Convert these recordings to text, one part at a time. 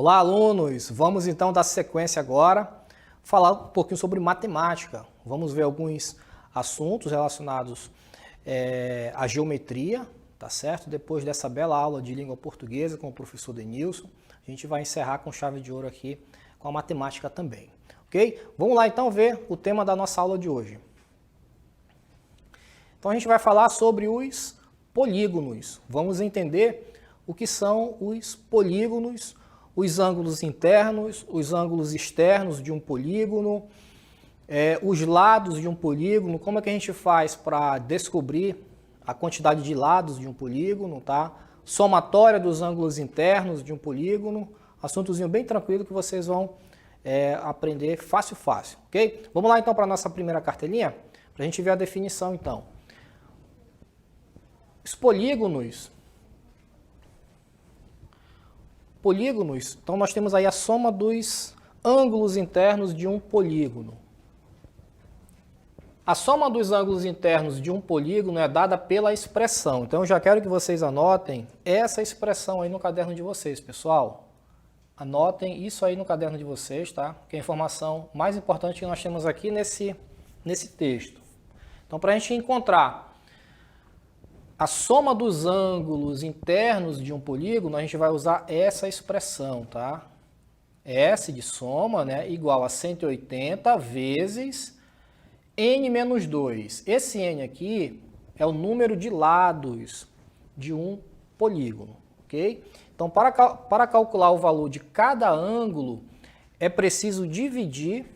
Olá, alunos! Vamos então dar sequência agora, falar um pouquinho sobre matemática. Vamos ver alguns assuntos relacionados à geometria, tá certo? Depois dessa bela aula de língua portuguesa com o professor Denilson, a gente vai encerrar com chave de ouro aqui com a matemática também, ok? Vamos lá então ver o tema da nossa aula de hoje. Então a gente vai falar sobre os polígonos. Vamos entender o que são os polígonos, os ângulos internos, os ângulos externos de um polígono, os lados de um polígono, como é que a gente faz para descobrir a quantidade de lados de um polígono, tá? Somatória dos ângulos internos de um polígono, assuntozinho bem tranquilo que vocês vão aprender fácil, ok? Vamos lá então para a nossa primeira cartelinha, para a gente ver a definição então. Os polígonos, então nós temos aí a soma dos ângulos internos de um polígono. A soma dos ângulos internos de um polígono é dada pela expressão. Então eu já quero que vocês anotem essa expressão aí no caderno de vocês, pessoal. Anotem isso aí no caderno de vocês, tá? Que é a informação mais importante que nós temos aqui nesse texto. Então para a gente encontrar a soma dos ângulos internos de um polígono, a gente vai usar essa expressão, tá? S de soma, né, igual a 180 vezes n menos 2. Esse n aqui é o número de lados de um polígono, ok? Então, para calcular o valor de cada ângulo, é preciso dividir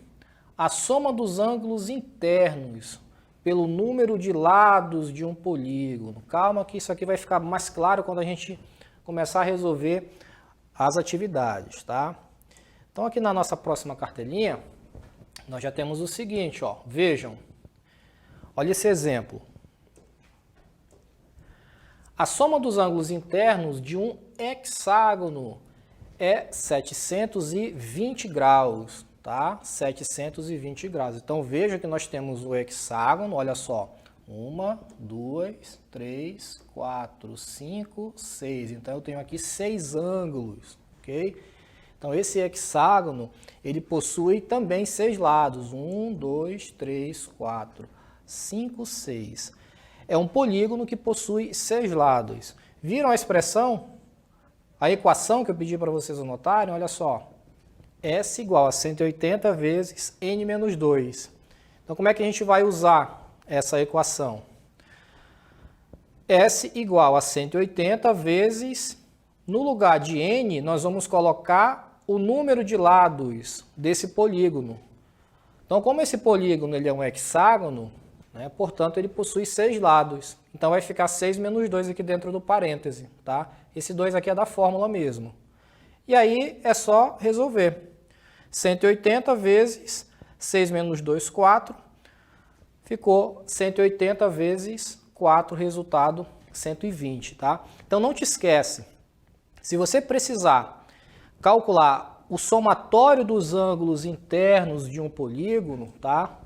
a soma dos ângulos internos pelo número de lados de um polígono. Calma que isso aqui vai ficar mais claro quando a gente começar a resolver as atividades, tá? Então aqui na nossa próxima cartelinha, nós já temos o seguinte, ó, vejam, olha esse exemplo. A soma dos ângulos internos de um hexágono é 720 graus. Tá? 720 graus. Então veja que nós temos o hexágono, olha só, 1, 2, 3, 4, 5, 6. Então eu tenho aqui 6 ângulos, ok? Então esse hexágono, ele possui também 6 lados, 1, 2, 3, 4, 5, 6. É um polígono que possui 6 lados. Viram a expressão? A equação que eu pedi para vocês anotarem, olha só. S igual a 180 vezes n menos 2. Então, como é que a gente vai usar essa equação? S igual a 180 vezes, no lugar de n, nós vamos colocar o número de lados desse polígono. Então, como esse polígono ele é um hexágono, né, portanto, ele possui 6 lados. Então, vai ficar 6 menos 2 aqui dentro do parêntese. Tá? Esse 2 aqui é da fórmula mesmo. E aí é só resolver. 180 vezes 6 menos 2, 4. Ficou 180 vezes 4, resultado 120, tá? Então não te esquece, se você precisar calcular o somatório dos ângulos internos de um polígono, tá?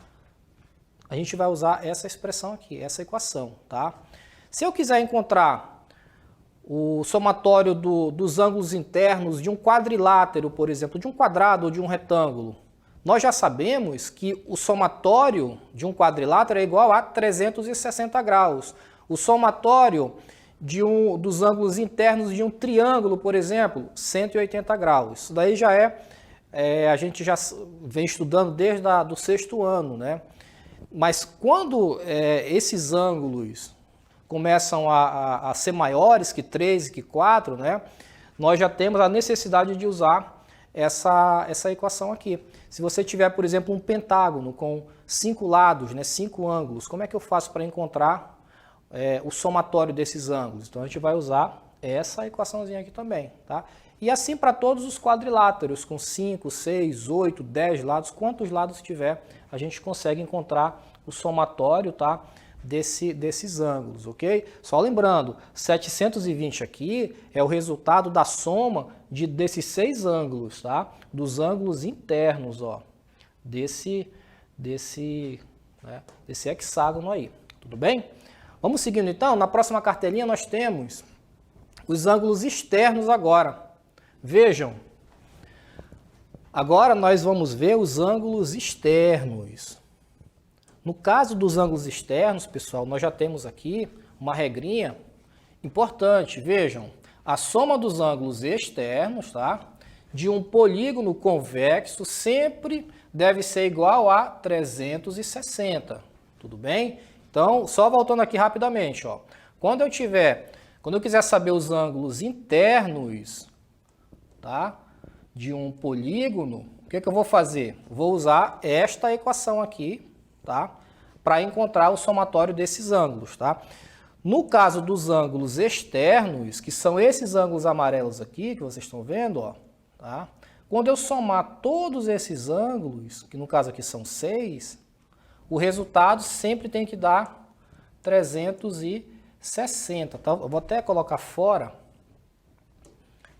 A gente vai usar essa expressão aqui, essa equação, tá? Se eu quiser encontrar o somatório dos ângulos internos de um quadrilátero, por exemplo, de um quadrado ou de um retângulo, nós já sabemos que o somatório de um quadrilátero é igual a 360 graus. O somatório dos ângulos internos de um triângulo, por exemplo, 180 graus. Isso daí já a gente já vem estudando desde o 6º ano, né? Mas quando esses ângulos começam a ser maiores que 3 e que 4, né? Nós já temos a necessidade de usar essa equação aqui. Se você tiver, por exemplo, um pentágono com 5 lados, né, 5 ângulos, como é que eu faço para encontrar o somatório desses ângulos? Então a gente vai usar essa equaçãozinha aqui também, tá? E assim para todos os quadriláteros, com 5, 6, 8, 10 lados, quantos lados tiver, a gente consegue encontrar o somatório, tá? Desses ângulos, ok? Só lembrando, 720 aqui é o resultado da soma desses 6 ângulos, tá? Dos ângulos internos, ó, desse hexágono aí, tudo bem? Vamos seguindo então, na próxima cartelinha nós temos os ângulos externos agora. Vejam, Agora nós vamos ver os ângulos externos. No caso dos ângulos externos, pessoal, nós já temos aqui uma regrinha importante. Vejam, a soma dos ângulos externos, tá, de um polígono convexo sempre deve ser igual a 360. Tudo bem? Então, só voltando aqui rapidamente, ó. Quando eu quiser saber os ângulos internos, tá, de um polígono, o que eu vou fazer? Vou usar esta equação aqui, tá, para encontrar o somatório desses ângulos, tá? No caso dos ângulos externos, que são esses ângulos amarelos aqui, que vocês estão vendo, ó, tá? Quando eu somar todos esses ângulos, que no caso aqui são 6, o resultado sempre tem que dar 360, tá? Eu vou até colocar fora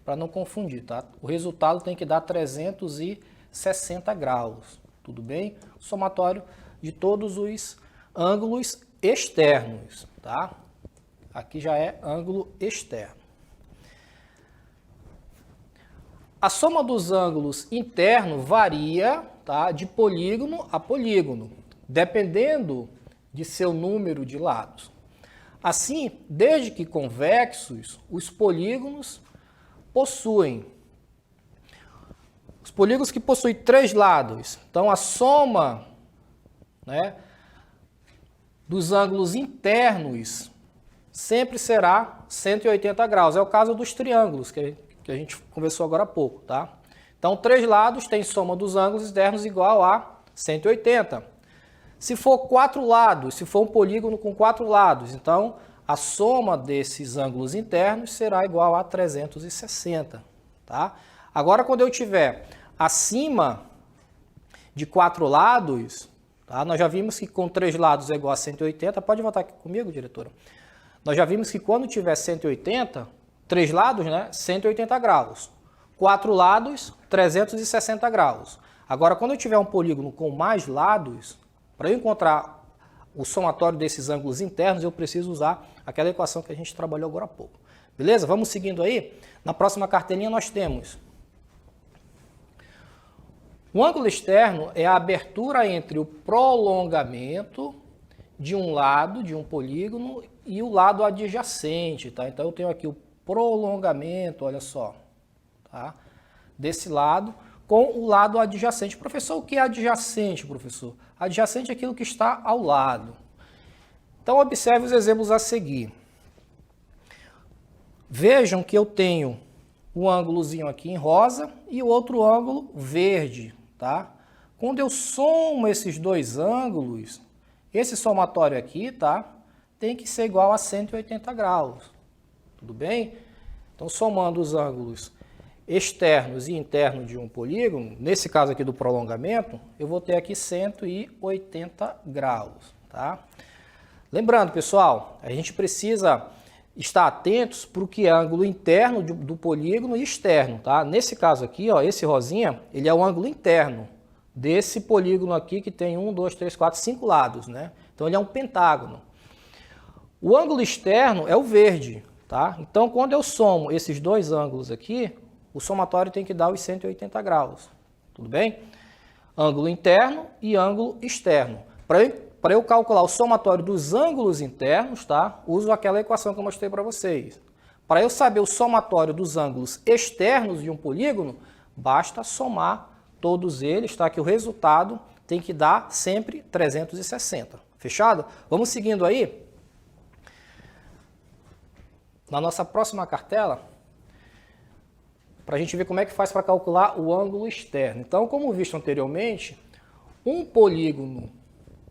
para não confundir, tá? O resultado tem que dar 360 graus, tudo bem? O somatório de todos os ângulos externos, tá? Aqui já é ângulo externo. A soma dos ângulos internos varia, tá, de polígono a polígono, dependendo de seu número de lados. Assim, desde que convexos, os polígonos que possuem 3 lados. Então, a soma, né, dos ângulos internos sempre será 180 graus. É o caso dos triângulos, que a gente conversou agora há pouco, tá? Então, 3 lados tem soma dos ângulos externos igual a 180. Se for 4 lados, se for um polígono com 4 lados, então a soma desses ângulos internos será igual a 360, tá? Agora, quando eu tiver acima de 4 lados, tá? Nós já vimos que com 3 lados é igual a 180. Pode voltar aqui comigo, diretora? Nós já vimos que quando tiver 180, 3 lados, né, 180 graus. 4 lados, 360 graus. Agora, quando eu tiver um polígono com mais lados, para eu encontrar o somatório desses ângulos internos, eu preciso usar aquela equação que a gente trabalhou agora há pouco. Beleza? Vamos seguindo aí. Na próxima cartelinha nós temos: o ângulo externo é a abertura entre o prolongamento de um lado, de um polígono, e o lado adjacente, tá? Então eu tenho aqui o prolongamento, olha só, tá? Desse lado com o lado adjacente. Professor, o que é adjacente, professor? Adjacente é aquilo que está ao lado. Então observe os exemplos a seguir. Vejam que eu tenho um ângulozinho aqui em rosa e o outro ângulo verde, tá? Quando eu somo esses dois ângulos, esse somatório aqui, tá, tem que ser igual a 180 graus. Tudo bem? Então, somando os ângulos externos e internos de um polígono, nesse caso aqui do prolongamento, eu vou ter aqui 180 graus, tá? Lembrando, pessoal, a gente precisa estar atentos para o que é ângulo interno do polígono e externo, tá? Nesse caso aqui, ó, esse rosinha, ele é o ângulo interno desse polígono aqui que tem 1, 2, 3, 4, 5 lados, né? Então ele é um pentágono. O ângulo externo é o verde, tá? Então quando eu somo esses dois ângulos aqui, o somatório tem que dar os 180 graus, tudo bem? Ângulo interno e ângulo externo. Para eu calcular o somatório dos ângulos internos, tá? Uso aquela equação que eu mostrei para vocês. Para eu saber o somatório dos ângulos externos de um polígono, basta somar todos eles, tá? Que o resultado tem que dar sempre 360. Fechado? Vamos seguindo aí. Na nossa próxima cartela, para a gente ver como é que faz para calcular o ângulo externo. Então, como visto anteriormente, um polígono,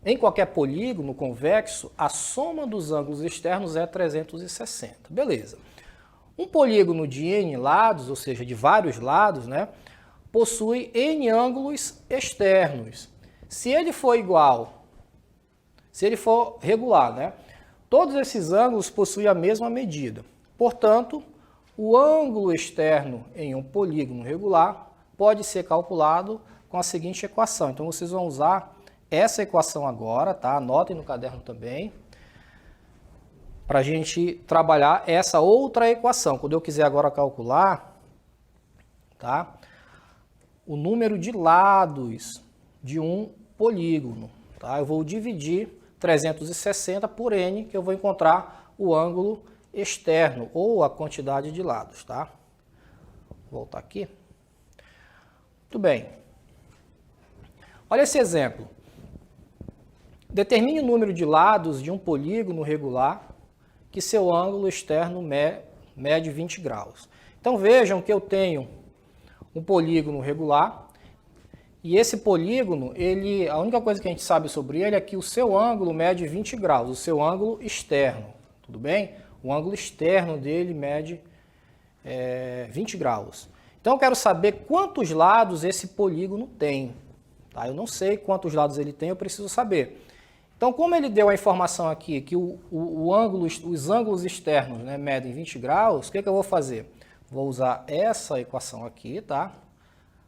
em qualquer polígono convexo, a soma dos ângulos externos é 360. Beleza. Um polígono de n lados, ou seja, de vários lados, né, possui n ângulos externos. Se ele for igual, se ele for regular, né, todos esses ângulos possuem a mesma medida. Portanto, o ângulo externo em um polígono regular pode ser calculado com a seguinte equação. Então, vocês vão usar essa equação agora, tá? Anotem no caderno também, para a gente trabalhar essa outra equação. Quando eu quiser agora calcular, tá, o número de lados de um polígono. Tá? Eu vou dividir 360 por n, que eu vou encontrar o ângulo externo, ou a quantidade de lados. Tá? Vou voltar aqui. Muito bem. Olha esse exemplo. Determine o número de lados de um polígono regular que seu ângulo externo mede 20 graus. Então vejam que eu tenho um polígono regular e esse polígono, a única coisa que a gente sabe sobre ele é que o seu ângulo mede 20 graus, o seu ângulo externo, tudo bem? O ângulo externo dele mede 20 graus. Então eu quero saber quantos lados esse polígono tem. Tá? Eu não sei quantos lados ele tem, eu preciso saber. Então, como ele deu a informação aqui que os ângulos externos, né, medem 20 graus, o que eu vou fazer? Vou usar essa equação aqui, tá?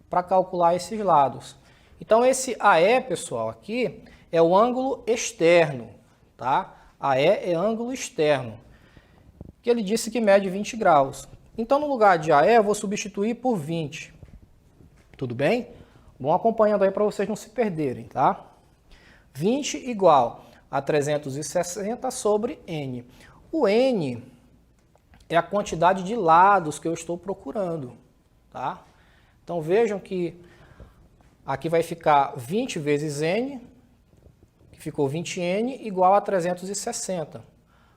Para calcular esses lados. Então, esse AE, pessoal, aqui é o ângulo externo, tá? AE é ângulo externo, que ele disse que mede 20 graus. Então, no lugar de AE, eu vou substituir por 20. Tudo bem? Vão acompanhando aí para vocês não se perderem, tá? 20 igual a 360 sobre n. O n é a quantidade de lados que eu estou procurando, tá? Então vejam que aqui vai ficar 20 vezes n, que ficou 20n, igual a 360.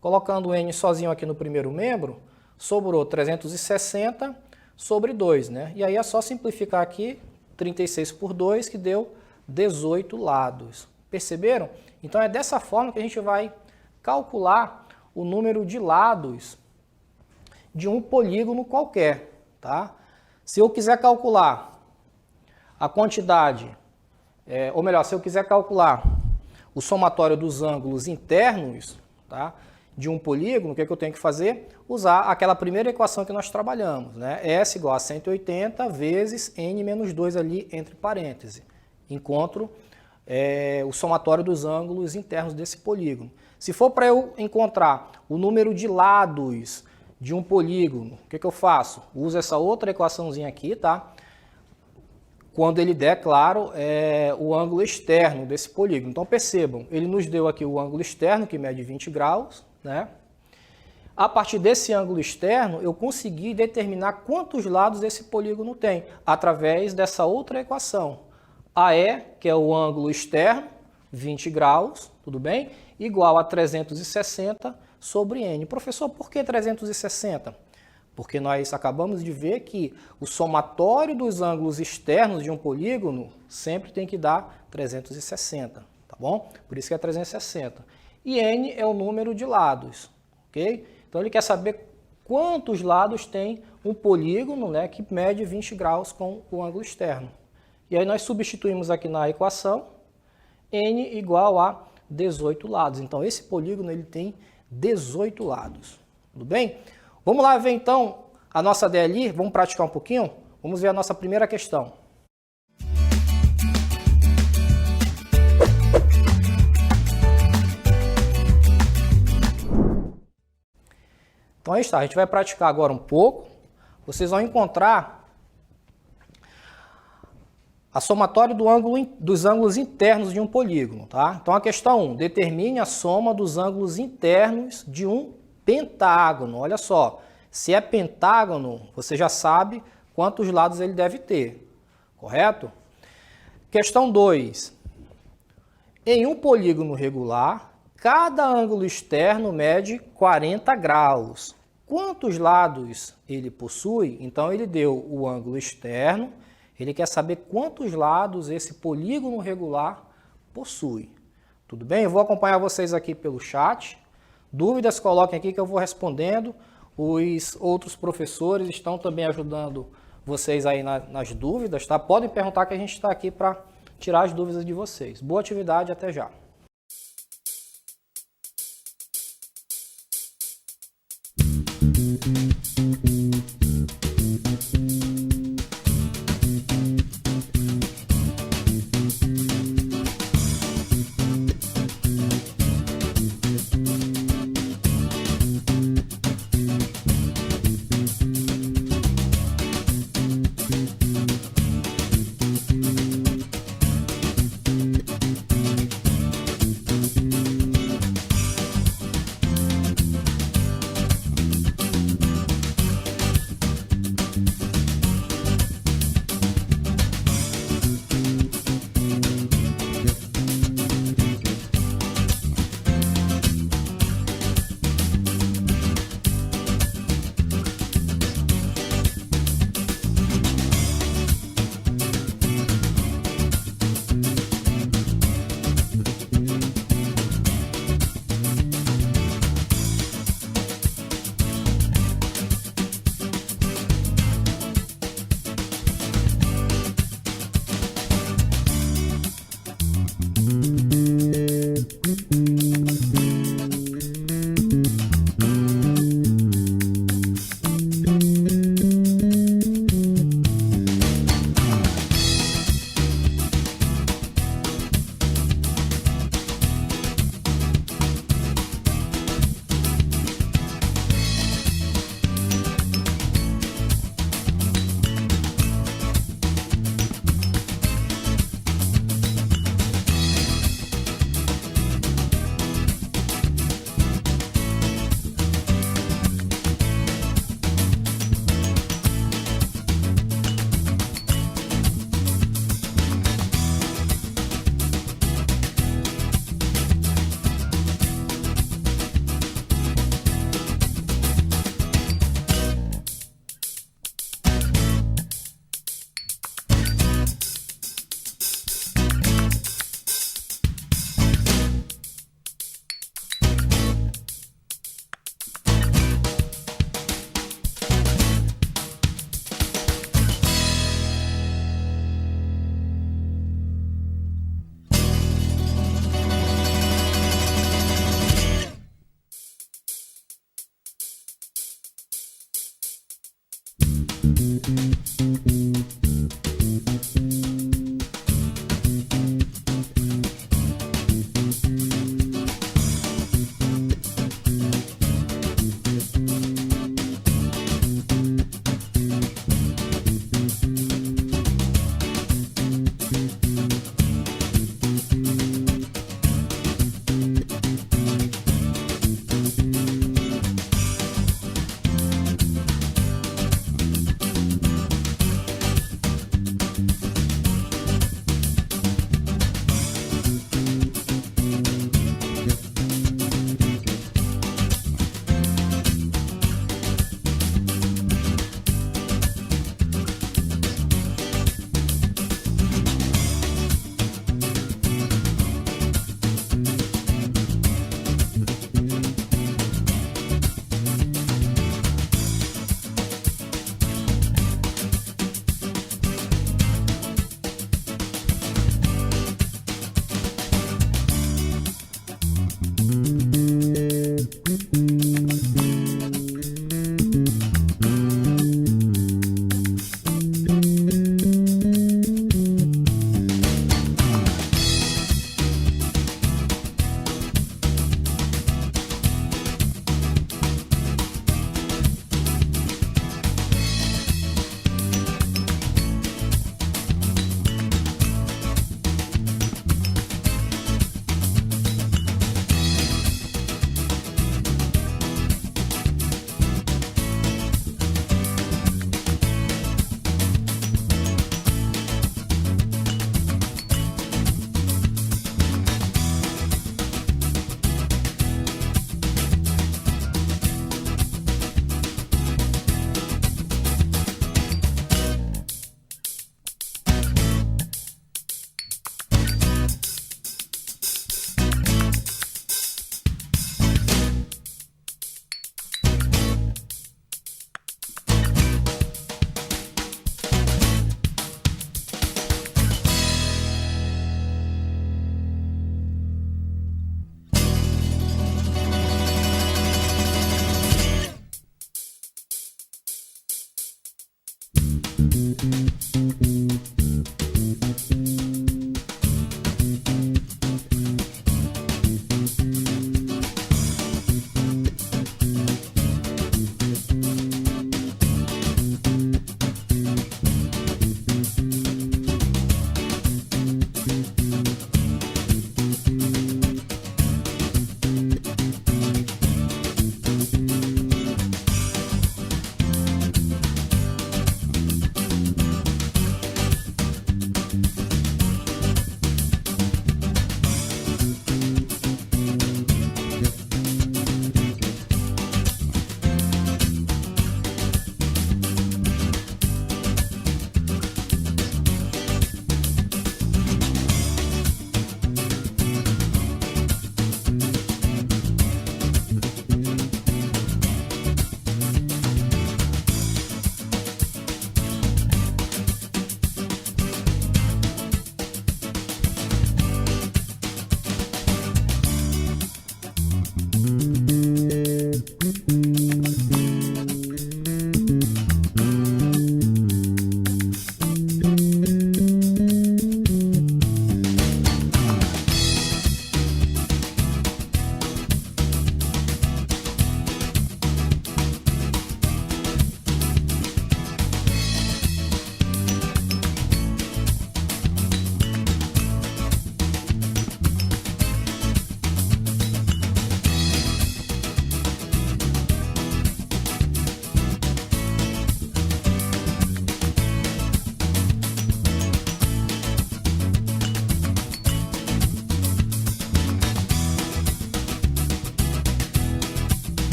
Colocando o n sozinho aqui no primeiro membro, sobrou 360 sobre 2, né? E aí é só simplificar aqui, 36 por 2, que deu 18 lados. Perceberam? Então é dessa forma que a gente vai calcular o número de lados de um polígono qualquer, tá? Se eu quiser calcular a quantidade, ou melhor, se eu quiser calcular o somatório dos ângulos internos, tá, de um polígono, o que eu tenho que fazer? Usar aquela primeira equação que nós trabalhamos, né? S igual a 180 vezes n menos 2 ali entre parênteses. Encontro o somatório dos ângulos internos desse polígono. Se for para eu encontrar o número de lados de um polígono, o que eu faço? Uso essa outra equaçãozinha aqui, tá? Quando ele der, claro, o ângulo externo desse polígono. Então percebam, ele nos deu aqui o ângulo externo, que mede 20 graus, né? A partir desse ângulo externo, eu consegui determinar quantos lados esse polígono tem, através dessa outra equação. AE, que é o ângulo externo, 20 graus, tudo bem? Igual a 360 sobre n. Professor, por que 360? Porque nós acabamos de ver que o somatório dos ângulos externos de um polígono sempre tem que dar 360, tá bom? Por isso que é 360. E n é o número de lados, ok? Então ele quer saber quantos lados tem um polígono, né, que mede 20 graus com o ângulo externo. E aí nós substituímos aqui na equação n igual a 18 lados. Então esse polígono ele tem 18 lados. Tudo bem? Vamos lá ver então a nossa DLI, vamos praticar um pouquinho? Vamos ver a nossa primeira questão. Então aí está, a gente vai praticar agora um pouco. Vocês vão encontrar a somatória dos ângulos internos de um polígono, tá? Então a questão 1, determine a soma dos ângulos internos de um pentágono. Olha só, se é pentágono, você já sabe quantos lados ele deve ter, correto? Questão 2, em um polígono regular, cada ângulo externo mede 40 graus. Quantos lados ele possui? Então ele deu o ângulo externo. Ele quer saber quantos lados esse polígono regular possui. Tudo bem? Eu vou acompanhar vocês aqui pelo chat. Dúvidas, coloquem aqui que eu vou respondendo. Os outros professores estão também ajudando vocês aí nas dúvidas, tá? Podem perguntar que a gente está aqui para tirar as dúvidas de vocês. Boa atividade, até já.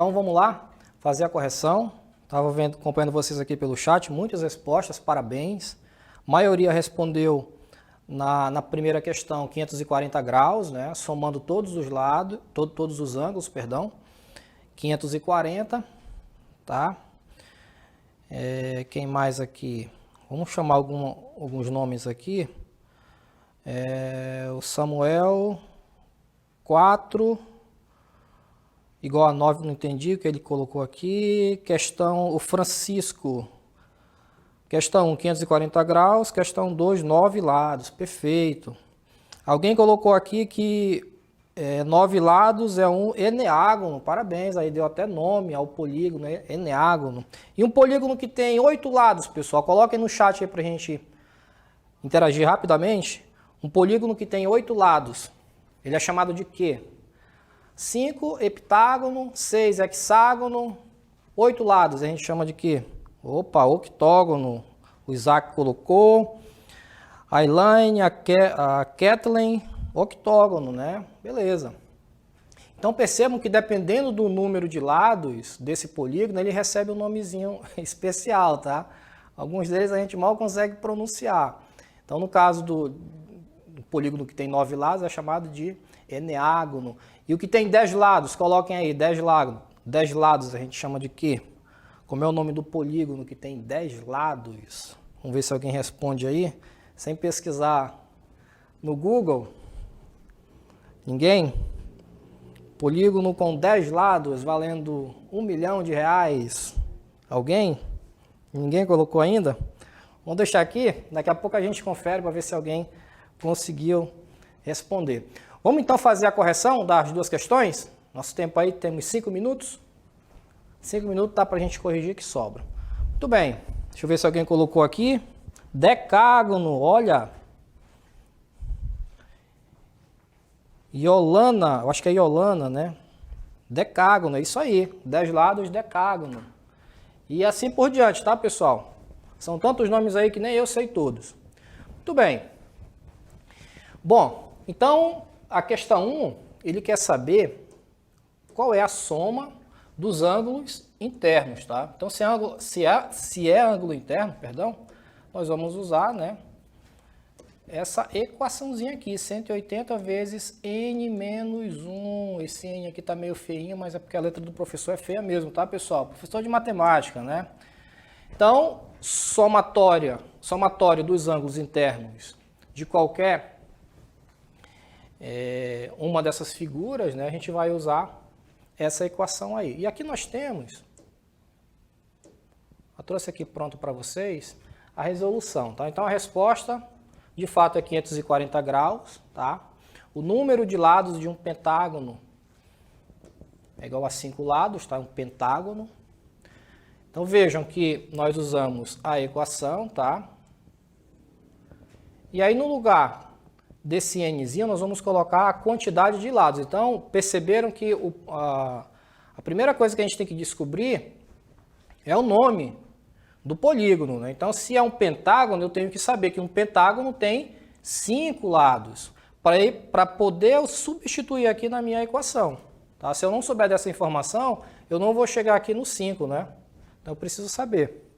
Então vamos lá fazer a correção. Estava acompanhando vocês aqui pelo chat, muitas respostas, parabéns. A maioria respondeu na primeira questão 540 graus, né? Somando todos os lados, todos os ângulos, perdão. 540, tá? Quem mais aqui? Vamos chamar alguns nomes aqui. O Samuel, 4, igual a 9, não entendi o que ele colocou aqui. O Francisco, questão 1, 540 graus, questão 2, 9 lados, perfeito. Alguém colocou aqui que 9 lados é um eneágono, parabéns, aí deu até nome ao polígono, eneágono. E um polígono que tem 8 lados, pessoal, coloquem no chat aí pra gente interagir rapidamente. Um polígono que tem 8 lados, ele é chamado de quê? 5 heptágono, 6 hexágono, 8 lados, a gente chama de quê? Opa, octógono, o Isaac colocou. A Elaine, a Kathleen, octógono, né? Beleza. Então percebam que dependendo do número de lados desse polígono, ele recebe um nomezinho especial, tá? Alguns deles a gente mal consegue pronunciar. Então no caso do polígono que tem 9 lados é chamado de eneágono. E o que tem 10 lados, coloquem aí, 10 lados. 10 lados a gente chama de quê? Como é o nome do polígono que tem 10 lados? Vamos ver se alguém responde aí, sem pesquisar no Google. Ninguém? Polígono com 10 lados valendo R$1 milhão. Alguém? Ninguém colocou ainda? Vamos deixar aqui, daqui a pouco a gente confere para ver se alguém conseguiu responder. Vamos então fazer a correção das duas questões? Nosso tempo aí, temos 5 minutos. 5 minutos dá para a gente corrigir que sobra. Muito bem, deixa eu ver se alguém colocou aqui. Decágono, olha. Yolana, eu acho que é Yolana, né? Decágono, é isso aí. 10 lados, decágono. E assim por diante, tá, pessoal? São tantos nomes aí que nem eu sei todos. Muito bem. Bom, então a questão 1, ele quer saber qual é a soma dos ângulos internos, tá? Então se é ângulo interno, perdão, nós vamos usar, né, essa equaçãozinha aqui, 180 vezes n menos 1. Esse n aqui tá meio feinho, mas é porque a letra do professor é feia mesmo, tá, pessoal? Professor de matemática, né? Então, somatório dos ângulos internos de qualquer uma dessas figuras, né, a gente vai usar essa equação aí. E aqui nós temos, eu trouxe aqui pronto para vocês, a resolução, tá? Então a resposta, de fato, é 540 graus, tá? O número de lados de um pentágono é igual a 5 lados, tá? Um pentágono. Então vejam que nós usamos a equação, tá? E aí no lugar desse nzinho nós vamos colocar a quantidade de lados. Então perceberam que a primeira coisa que a gente tem que descobrir é o nome do polígono, né? Então se é um pentágono, eu tenho que saber que um pentágono tem 5 lados, para poder substituir aqui na minha equação, tá? Se eu não souber dessa informação, eu não vou chegar aqui no 5, né? Então eu preciso saber.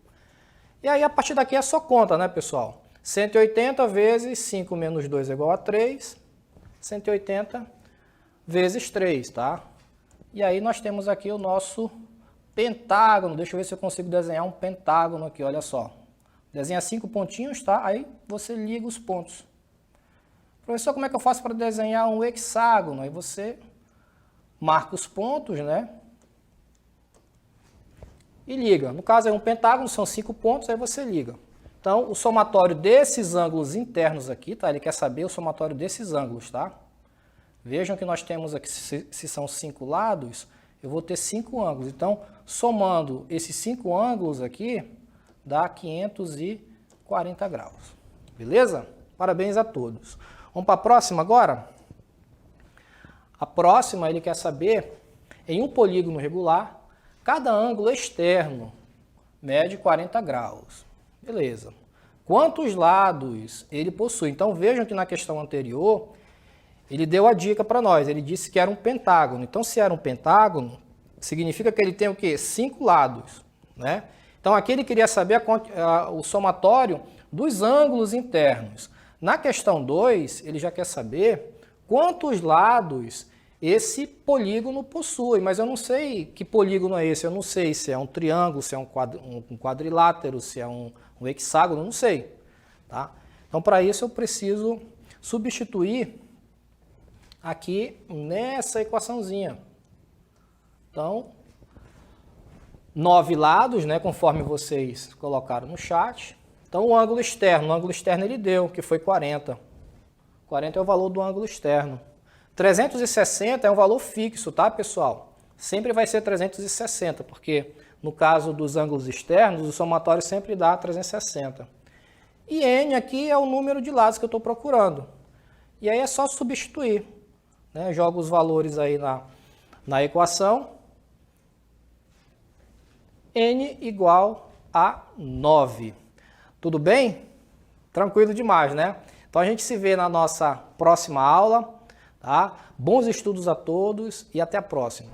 E aí a partir daqui é só conta, né, pessoal? 180 vezes 5 menos 2 é igual a 3. 180 vezes 3, tá? E aí nós temos aqui o nosso pentágono. Deixa eu ver se eu consigo desenhar um pentágono aqui, olha só. Desenha 5 pontinhos, tá? Aí você liga os pontos. Professor, como é que eu faço para desenhar um hexágono? Aí você marca os pontos, né? E liga. No caso é um pentágono, são 5 pontos, aí você liga. Então, o somatório desses ângulos internos aqui, tá? Ele quer saber o somatório desses ângulos, tá? Vejam que nós temos aqui, se são 5 lados, eu vou ter 5 ângulos. Então, somando esses 5 ângulos aqui, dá 540 graus. Beleza? Parabéns a todos. Vamos para a próxima agora? A próxima, ele quer saber, em um polígono regular, cada ângulo externo mede 40 graus. Beleza. Quantos lados ele possui? Então vejam que na questão anterior, ele deu a dica para nós. Ele disse que era um pentágono. Então se era um pentágono, significa que ele tem o quê? 5 lados, né? Então aqui ele queria saber o somatório dos ângulos internos. Na questão 2, ele já quer saber quantos lados esse polígono possui, mas eu não sei que polígono é esse, eu não sei se é um triângulo, se é um quadrilátero, se é um hexágono, eu não sei. Tá? Então, para isso, eu preciso substituir aqui nessa equaçãozinha. Então, 9 lados, né, conforme vocês colocaram no chat. Então, o ângulo externo ele deu, que foi 40. 40 é o valor do ângulo externo. 360 é um valor fixo, tá, pessoal? Sempre vai ser 360, porque no caso dos ângulos externos, o somatório sempre dá 360. E N aqui é o número de lados que eu estou procurando. E aí é só substituir, né? Jogo os valores aí na equação. N igual a 9. Tudo bem? Tranquilo demais, né? Então a gente se vê na nossa próxima aula. Tá? Bons estudos a todos e até a próxima.